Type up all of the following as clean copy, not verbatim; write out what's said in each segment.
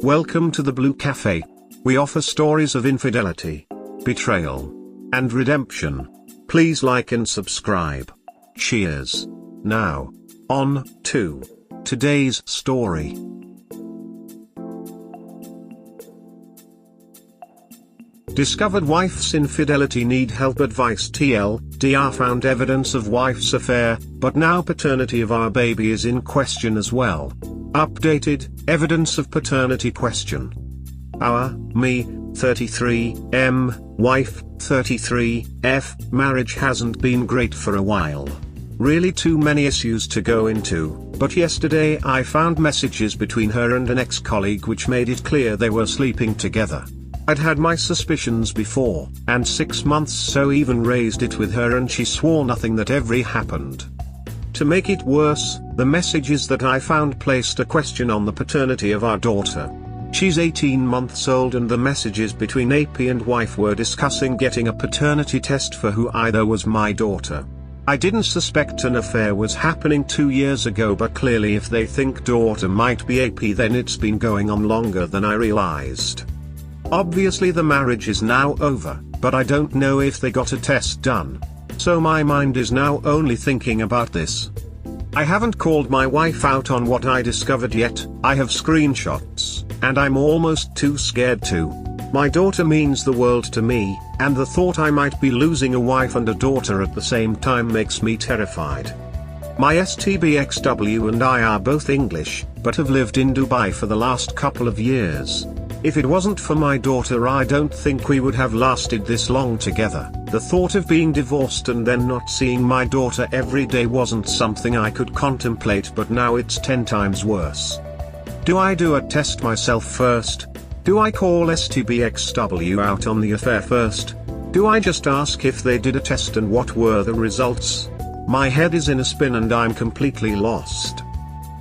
Welcome to the Blue Cafe. We offer stories of infidelity, betrayal, and redemption. Please like and subscribe. Cheers. Now, on to today's story. Discovered wife's infidelity, need help, advice. TLDR found evidence of wife's affair, but now paternity of our baby is in question as well. Updated, evidence of paternity question. Me, 33, wife, 33, marriage hasn't been great for a while. Really too many issues to go into, but yesterday I found messages between her and an ex-colleague which made it clear they were sleeping together. I'd had my suspicions before, and 6 months so even raised it with her, and she swore nothing that ever happened. To make it worse, the messages that I found placed a question on the paternity of our daughter. She's 18 months old, and the messages between AP and wife were discussing getting a paternity test for who either was my daughter. I didn't suspect an affair was happening 2 years ago, but clearly if they think daughter might be AP, then it's been going on longer than I realized. Obviously the marriage is now over, but I don't know if they got a test done. So my mind is now only thinking about this. I haven't called my wife out on what I discovered yet. I have screenshots, and I'm almost too scared to. My daughter means the world to me, and the thought I might be losing a wife and a daughter at the same time makes me terrified. My STBXW and I are both English, but have lived in Dubai for the last couple of years. If it wasn't for my daughter, I don't think we would have lasted this long together. The thought of being divorced and then not seeing my daughter every day wasn't something I could contemplate, but now it's 10 times worse. Do I do a test myself first? Do I call STBXW out on the affair first? Do I just ask if they did a test and what were the results? My head is in a spin and I'm completely lost.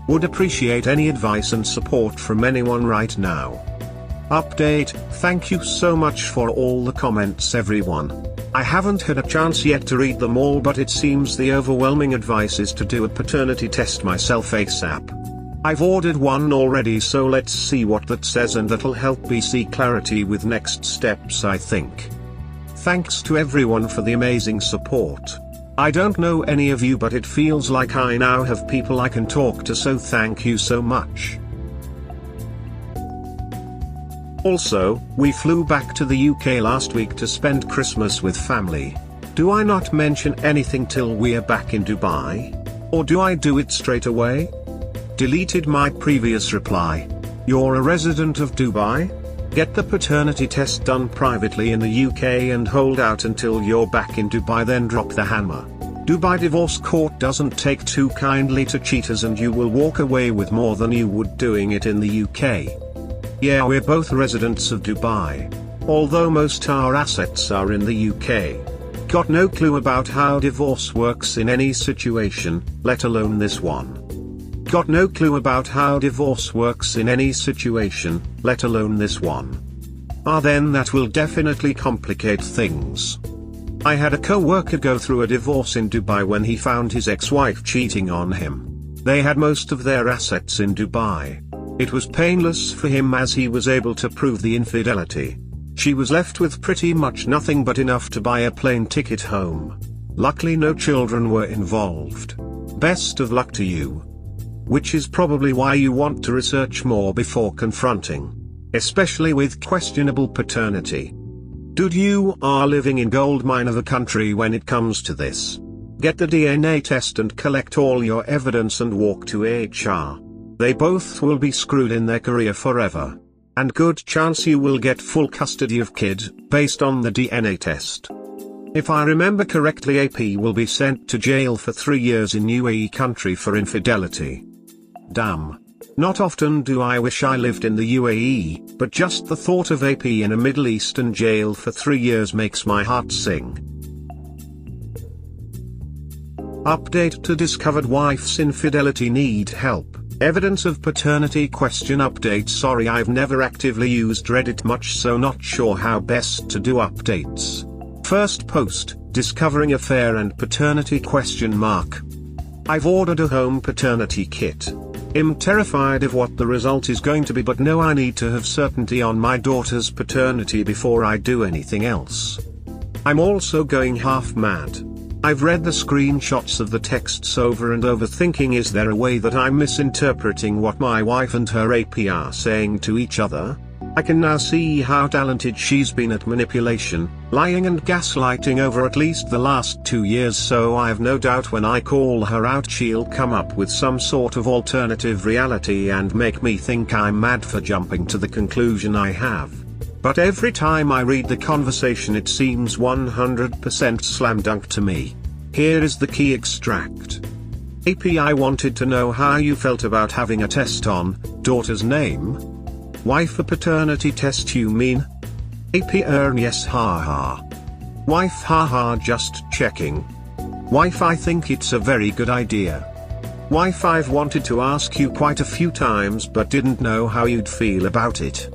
Would appreciate any advice and support from anyone right now. Update, thank you so much for all the comments everyone. I haven't had a chance yet to read them all, but it seems the overwhelming advice is to do a paternity test myself ASAP. I've ordered one already, so let's see what that says, and that'll help me see clarity with next steps, I think. Thanks to everyone for the amazing support. I don't know any of you, but it feels like I now have people I can talk to, so thank you so much. Also, we flew back to the UK last week to spend Christmas with family. Do I not mention anything till we are back in Dubai? Or do I do it straight away? Deleted my previous reply. You're a resident of Dubai? Get the paternity test done privately in the UK and hold out until you're back in Dubai, then drop the hammer. Dubai divorce court doesn't take too kindly to cheaters, and you will walk away with more than you would doing it in the UK. Yeah, we're both residents of Dubai. Although most our assets are in the UK. Got no clue about how divorce works in any situation, let alone this one. Got no clue about how divorce works in any situation, let alone this one. Then that will definitely complicate things. I had a co-worker go through a divorce in Dubai when he found his ex-wife cheating on him. They had most of their assets in Dubai. It was painless for him as he was able to prove the infidelity. She was left with pretty much nothing but enough to buy a plane ticket home. Luckily no children were involved. Best of luck to you. Which is probably why you want to research more before confronting. Especially with questionable paternity. Dude, you are living in goldmine of a country when it comes to this. Get the DNA test and collect all your evidence and walk to HR. They both will be screwed in their career forever. And good chance you will get full custody of kid, based on the DNA test. If I remember correctly, AP will be sent to jail for 3 years in UAE country for infidelity. Damn. Not often do I wish I lived in the UAE, but just the thought of AP in a Middle Eastern jail for 3 years makes my heart sing. Update to discovered wife's infidelity, need help. Evidence of paternity question. Update. Sorry, I've never actively used Reddit much, so not sure how best to do updates. First post, discovering affair and paternity question mark. I've ordered a home paternity kit. I'm terrified of what the result is going to be, but know I need to have certainty on my daughter's paternity before I do anything else. I'm also going half mad. I've read the screenshots of the texts over and over, thinking, is there a way that I'm misinterpreting what my wife and her AP are saying to each other? I can now see how talented she's been at manipulation, lying and gaslighting over at least the last 2 years, so I have no doubt when I call her out she'll come up with some sort of alternative reality and make me think I'm mad for jumping to the conclusion I have. But every time I read the conversation it seems 100% slam dunk to me. Here is the key extract. AP, I wanted to know how you felt about having a test on daughter's name. Wife, a paternity test you mean? AP, yes, haha. Wife, haha, just checking. Wife, I think it's a very good idea. Wife, I've wanted to ask you quite a few times but didn't know how you'd feel about it.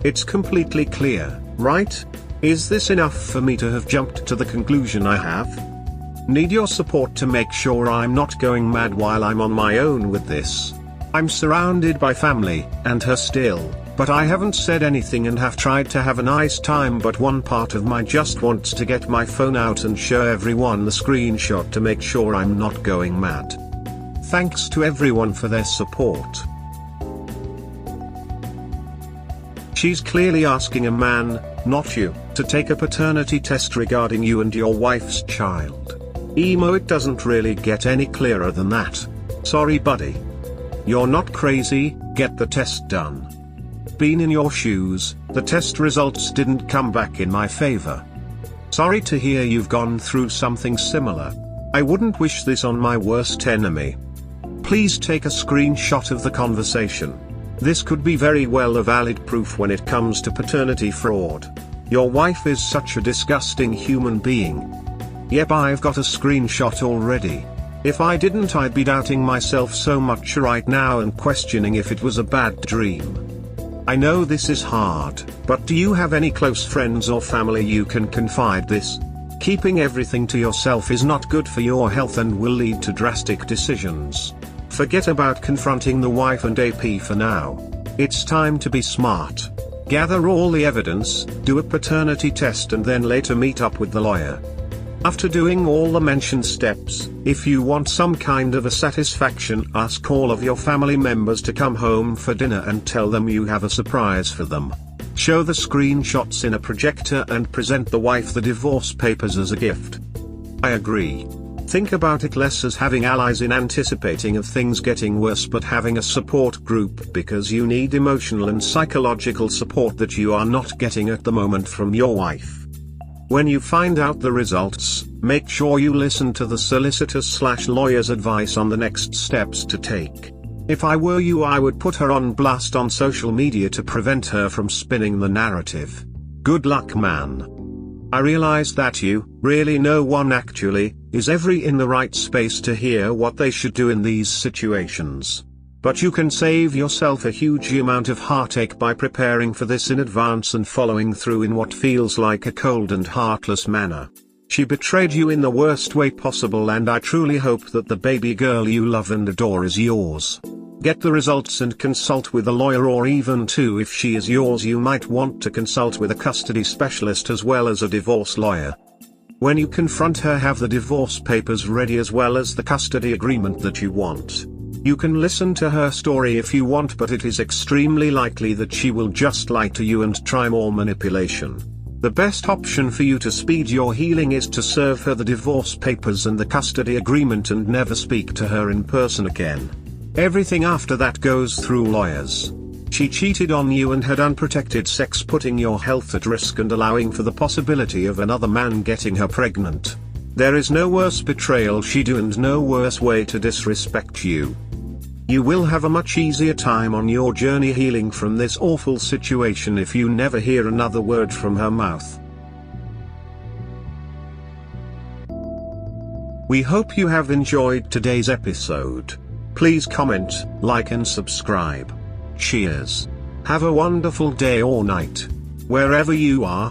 It's completely clear, right? Is this enough for me to have jumped to the conclusion I have? Need your support to make sure I'm not going mad while I'm on my own with this. I'm surrounded by family, and her still, but I haven't said anything and have tried to have a nice time, but one part of me just wants to get my phone out and show everyone the screenshot to make sure I'm not going mad. Thanks to everyone for their support. She's clearly asking a man, not you, to take a paternity test regarding you and your wife's child. Emo, it doesn't really get any clearer than that. Sorry buddy. You're not crazy, get the test done. Been in your shoes, the test results didn't come back in my favor. Sorry to hear you've gone through something similar. I wouldn't wish this on my worst enemy. Please take a screenshot of the conversation. This could be very well a valid proof when it comes to paternity fraud. Your wife is such a disgusting human being. Yep, I've got a screenshot already. If I didn't, I'd be doubting myself so much right now and questioning if it was a bad dream. I know this is hard, but do you have any close friends or family you can confide this? Keeping everything to yourself is not good for your health and will lead to drastic decisions. Forget about confronting the wife and AP for now. It's time to be smart. Gather all the evidence, do a paternity test and then later meet up with the lawyer. After doing all the mentioned steps, if you want some kind of a satisfaction, ask all of your family members to come home for dinner and tell them you have a surprise for them. Show the screenshots in a projector and present the wife the divorce papers as a gift. I agree. Think about it less as having allies in anticipating of things getting worse, but having a support group because you need emotional and psychological support that you are not getting at the moment from your wife. When you find out the results, make sure you listen to the solicitor/lawyer's advice on the next steps to take. If I were you, I would put her on blast on social media to prevent her from spinning the narrative. Good luck, man. I realize that really no one actually, is ever in the right space to hear what they should do in these situations. But you can save yourself a huge amount of heartache by preparing for this in advance and following through in what feels like a cold and heartless manner. She betrayed you in the worst way possible, and I truly hope that the baby girl you love and adore is yours. Get the results and consult with a lawyer, or even two, if she is yours you might want to consult with a custody specialist as well as a divorce lawyer. When you confront her, have the divorce papers ready as well as the custody agreement that you want. You can listen to her story if you want, but it is extremely likely that she will just lie to you and try more manipulation. The best option for you to speed your healing is to serve her the divorce papers and the custody agreement and never speak to her in person again. Everything after that goes through lawyers. She cheated on you and had unprotected sex, putting your health at risk and allowing for the possibility of another man getting her pregnant. There is no worse betrayal she'd do and no worse way to disrespect you. You will have a much easier time on your journey healing from this awful situation if you never hear another word from her mouth. We hope you have enjoyed today's episode. Please comment, like and subscribe. Cheers. Have a wonderful day or night, wherever you are.